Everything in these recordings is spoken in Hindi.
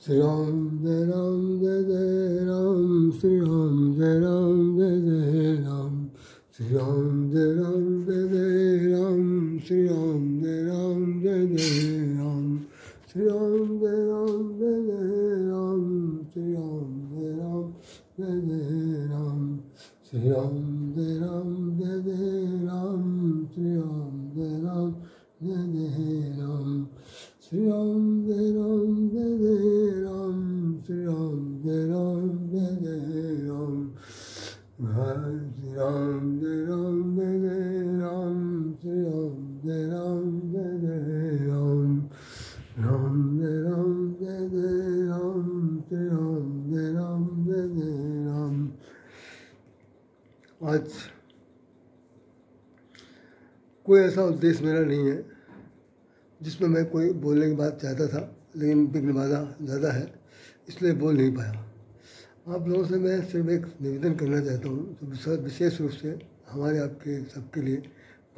श्री राम जय जय राम, श्री राम जय जय राम, श्री राम जय जय राम, श्री राम जय जय राम, श्री राम जय जय राम, श्री राम जय जय राम, श्री राम जय जय राम, श्री राम जय जय राम, श्री राम जय जय राम, श्री राम जय जय राम, श्री राम जय जय राम, श्री राम जय जय राम, राम जय जय राम, श्री राम जय जय राम। आज कोई ऐसा उद्देश्य मेरा नहीं है जिसमें मैं कोई बोलने की बात चाहता था, लेकिन विघ्न बाधा ज़्यादा है इसलिए बोल नहीं पाया। आप लोगों से मैं सिर्फ एक निवेदन करना चाहता हूँ जो विशेष रूप से हमारे आपके सबके लिए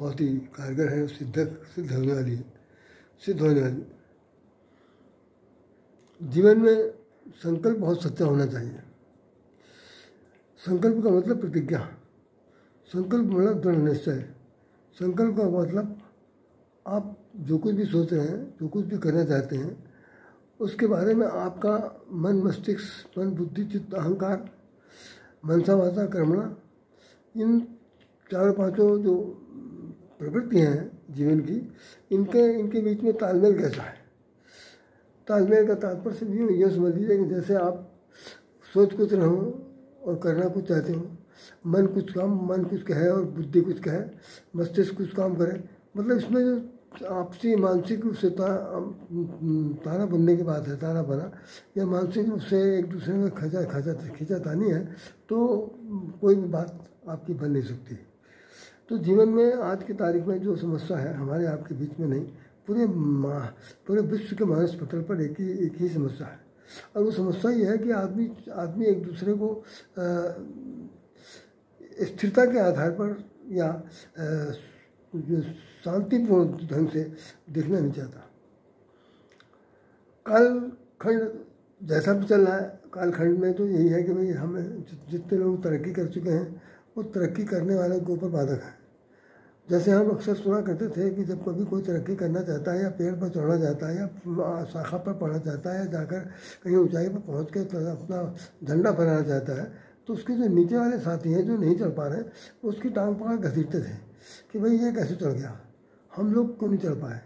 बहुत ही कारगर है, सिद्ध होने वाली है, सिद्ध होने वाली। जीवन में संकल्प बहुत सच्चा होना चाहिए। संकल्प का मतलब प्रतिज्ञा, संकल्प मतलब दृढ़ निश्चय, संकल्प का मतलब आप जो कुछ भी सोच रहे हैं, जो कुछ भी करना चाहते हैं, उसके बारे में आपका मन, मस्तिष्क, मन, बुद्धि, चित्त, अहंकार, मनसा वाचा कर्मणा, इन चारों पांचों जो प्रवृत्तियाँ हैं जीवन की, इनके बीच में तालमेल कैसा है। तालमेल का तात्पर्य सिर्फ ये समझ लीजिए कि जैसे आप सोच कुछ रहे हो और करना कुछ चाहते हो, मन कुछ कहे और बुद्धि कुछ कहे, मस्तिष्क कुछ काम करे, मतलब इसमें जो आपसी मानसिक रूप से ताना बनने की बात है, ताना बना या मानसिक रूप से एक दूसरे में खींचातानी है, तो कोई भी बात आपकी बन नहीं सकती। तो जीवन में आज की तारीख में जो समस्या है, हमारे आपके बीच में नहीं, पूरे विश्व के मानस पटल पर एक ही समस्या है, और वो समस्या ये है कि आदमी एक दूसरे को स्थिरता के आधार पर या शांतिपूर्ण ढंग से देखना नहीं चाहता। कालखंड जैसा भी चल रहा है, कालखंड में तो यही है कि भाई हमें जितने लोग तरक्की कर चुके हैं वो तरक्की करने वालों के ऊपर बाधक है। जैसे हम अक्सर सुना करते थे कि जब कभी कोई तरक्की करना चाहता है या पेड़ पर चढ़ना चाहता है या शाखा पर पढ़ना चाहता है या जाकर कहीं ऊंचाई पर पहुंच के अपना झंडा फहराना चाहता है, तो उसके जो नीचे वाले साथी हैं जो नहीं चढ़ पा रहे, उसकी टांग पकड़ घसीटते थे कि भाई ये कैसे चढ़ गया, हम लोग क्यों नहीं चढ़ पाए।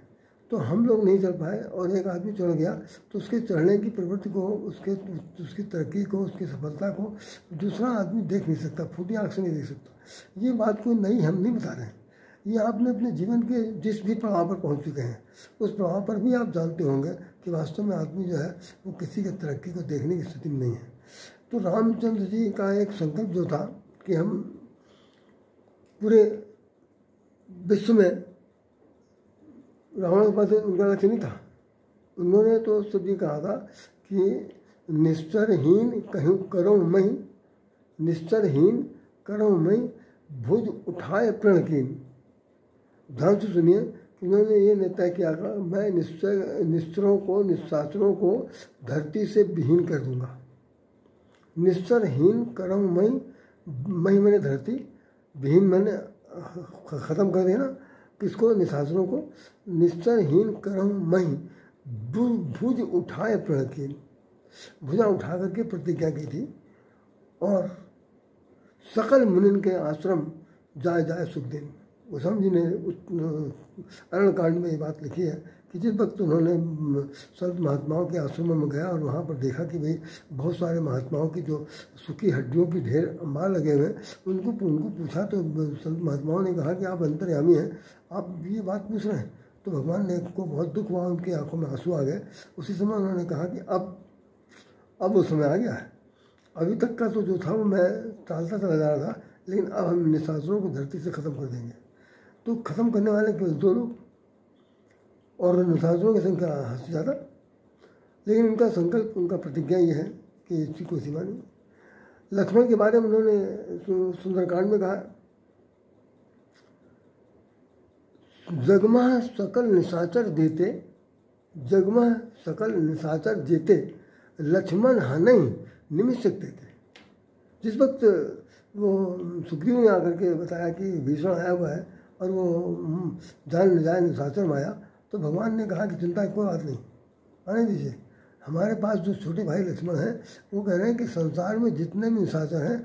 तो हम लोग नहीं चढ़ पाए और एक आदमी चढ़ गया तो उसके चढ़ने की प्रवृत्ति को, उसकी तरक्की को, उसकी सफलता को दूसरा आदमी देख नहीं सकता, फूटी आँख से नहीं देख सकता। ये बात कोई नई हम नहीं बता रहे हैं, ये आपने अपने जीवन के जिस भी पड़ाव पर पहुंच चुके हैं उस पड़ाव पर भी आप जानते होंगे कि वास्तव में आदमी जो है वो किसी के तरक्की को देखने की स्थिति में नहीं है। तो रामचंद्र जी का एक संकल्प जो था कि हम पूरे विश्व में, रावण के पास उनका लक्ष्य नहीं था, उन्होंने तो सब ये कहा था कि निश्चरहीन कहूँ करो मई, निश्चरहीन करो मई, भुज उठाए प्रणकीन। ध्यान से सुनिए कि उन्होंने ये तय किया था, मैं निश्चरों को, निशाचरों को धरती से विहीन कर दूंगा। निश्चरहीन करम मई, मई मैंने धरती, विहीन मैंने ख़त्म कर देना, किसको, निशाचरों को। निश्चरहीन करम मई, भुज उठाए प्रणकीन, भुजा उठा करके प्रतिज्ञा की थी, और सकल मुनिन के आश्रम जाए सुख दिन। गोस्वामी जी ने अरण्य कांड में ये बात लिखी है कि जिस वक्त उन्होंने संत महात्माओं के आश्रमों में गया और वहाँ पर देखा कि भाई बहुत सारे महात्माओं की जो सूखी हड्डियों की ढेर अंबार लगे हुए हैं, उनको पूछा तो संत महात्माओं ने कहा कि आप अंतर्यामी हैं, आप ये बात पूछ रहे हैं। तो भगवान ने को बहुत दुख हुआ, उनकी आंखों में आंसू आ गए। उसी समय उन्होंने कहा कि अब वो समय आ गया है, अभी तक का तो जो था वो मैं टालता चला जा रहा था, लेकिन अब हम निशाचरों को धरती से ख़त्म कर देंगे। तो ख़त्म करने वाले केवल 2 लोग, और निशाचरों की संख्या हद से ज़्यादा, लेकिन उनका संकल्प, उनका प्रतिज्ञा ये है कि इसकी कोई सीमा नहीं। लक्ष्मण के बारे में उन्होंने सुंदरकांड में कहा, जगमा सकल निशाचर देते, जगमा सकल निशाचर जेते, लक्ष्मण हनई निमिष सकते थे। जिस वक्त वो सुग्रीव ने आकर के बताया कि भीषण आया हुआ है और वो जान जाए निशाचर माया, तो भगवान ने कहा कि चिंता की कोई बात नहीं, आने दीजिए। हमारे पास जो छोटे भाई लक्ष्मण हैं वो कह रहे हैं कि संसार में जितने भी निशाचर हैं,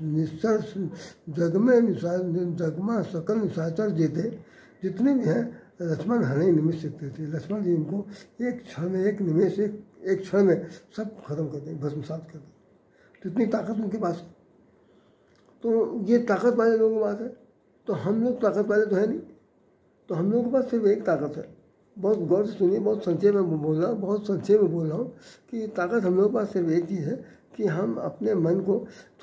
निश्चर जग में सकल निशाचर जीते जितने भी हैं, लक्ष्मण हने निमिष सकते थे। लक्ष्मण जी उनको एक क्षण में, एक निमेष, एक क्षण में सब खत्म कर दें, भस्मसात कर दें। तो इतनी ताकत उनके पास है। तो ये ताकत वाले लोगों की बात है। तो हम लोग ताकत वाले तो है नहीं। तो हम लोगों के पास सिर्फ एक ताकत है। बहुत गौर से सुनिए, बहुत संक्षेप में बोल रहा हूँ कि ताकत हम लोगों के पास सिर्फ एक चीज़ है कि हम अपने मन को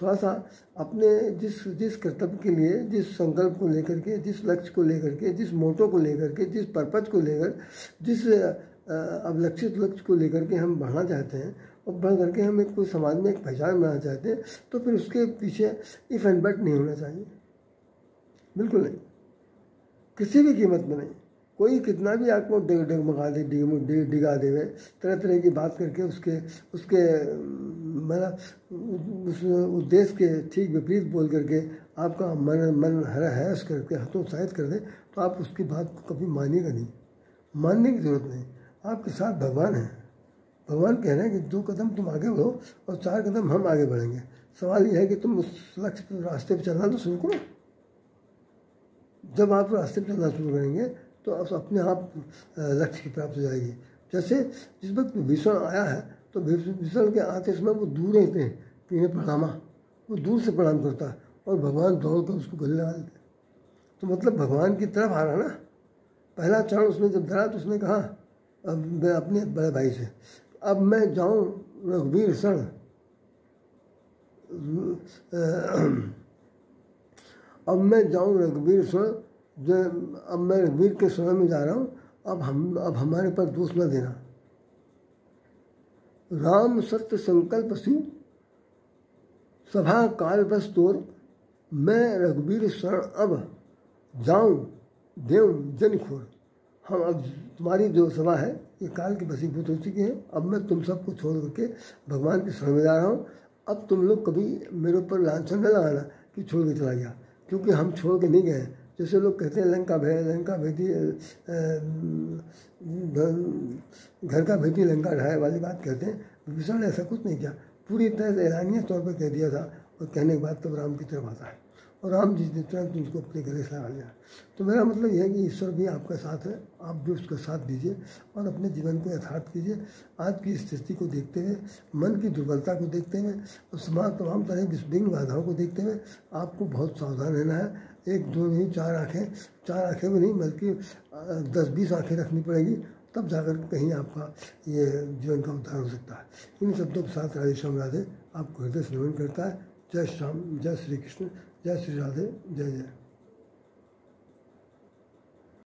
थोड़ा सा अपने जिस कर्तव्य के लिए, जिस संकल्प को लेकर के, जिस लक्ष्य को लेकर के, जिस मोटो को लेकर के, जिस पर्पज को लेकर, जिस अवलक्षित लक्ष्य को लेकर के हम बढ़ना चाहते हैं और बढ़ करके हम एक कोई समाज में एक पहचान बनाना चाहते हैं, तो फिर उसके पीछे इफ एंड बट नहीं होना चाहिए, बिल्कुल नहीं, किसी भी कीमत में नहीं। कोई कितना भी आपको डगमगा दे, डिगा देवे, तरह तरह की बात करके उसके मतलब उस उद्देश्य के ठीक विपरीत बोल करके आपका मन हर्ष करके हतोत्साहित कर दे, तो आप उसकी बात को कभी मानिएगा नहीं। मानने की जरूरत नहीं। आपके साथ भगवान है। भगवान कह रहे हैं कि 2 कदम तुम आगे बढ़ो और 4 कदम हम आगे बढ़ेंगे। सवाल यह है कि तुम उस लक्ष्य रास्ते पर चलना तो शुरू करो। जब आप रास्ते पर चलना शुरू करेंगे तो अपने आप लक्ष्य की प्राप्ति हो जाएगी। जैसे जिस वक्त भीषण आया है तो भीषण के आते समय वो दूर रहते हैं, पीने प्रणामा, वो दूर से प्रणाम करता है और भगवान दौड़ कर उसको गले लगा देते। तो मतलब भगवान की तरफ आ रहा ना। पहला चरण उसने जब धरा तो उसने कहा मैं अपने बड़े भाई से, अब मैं जाऊँ रघुवीर शरण, अब मैं जाऊँ रघुवीर शरण, अब मैं रघुवीर के शरण में जा रहा हूँ। अब हमारे पर दोष न देना। राम सत्य संकल्प शिव सभा काल बस तोर, मैं रघुवीर शरण अब जाऊँ देव जन खोर। हम अब तुम्हारी जो सभा है ये काल की बसीभूत हो चुकी है। अब मैं तुम सबको छोड़ करके भगवान की शरण में जा रहा हूँ। अब तुम लोग कभी मेरे ऊपर लांछन न लगाना कि छोड़ के चला गया, क्योंकि हम छोड़ के नहीं गए। जैसे लोग कहते हैं लंका भेदी घर का भेदी लंका ढाए वाली बात कहते हैं। विभीषण ने ऐसा कुछ नहीं किया, पूरी तरह से ऐलानिया तौर पर कह दिया था। और कहने के बाद तब राम की तरफ आता है और राम जी ने तुरंत उसको अपने गले से लगा लिया। तो मेरा मतलब यह है कि ईश्वर भी आपका साथ है, आप भी उसका साथ दीजिए और अपने जीवन को यथार्थ कीजिए। आज की स्थिति को देखते हुए, मन की दुर्बलता को देखते हुए और समाज तमाम तरह की विघ्न बाधाओं को देखते हुए आपको बहुत सावधान रहना है। 1 2 नहीं 4 आँखें भी नहीं बल्कि 10-20 आँखें रखनी पड़ेगी, तब जाकर कहीं आपका ये जीवन का उद्धार हो सकता है। इन शब्दों के साथ राधे श्याम राधे आपको हृदय से नमन करता है। जय श्याम, जय श्री कृष्ण, जय श्री राधे, जय जय।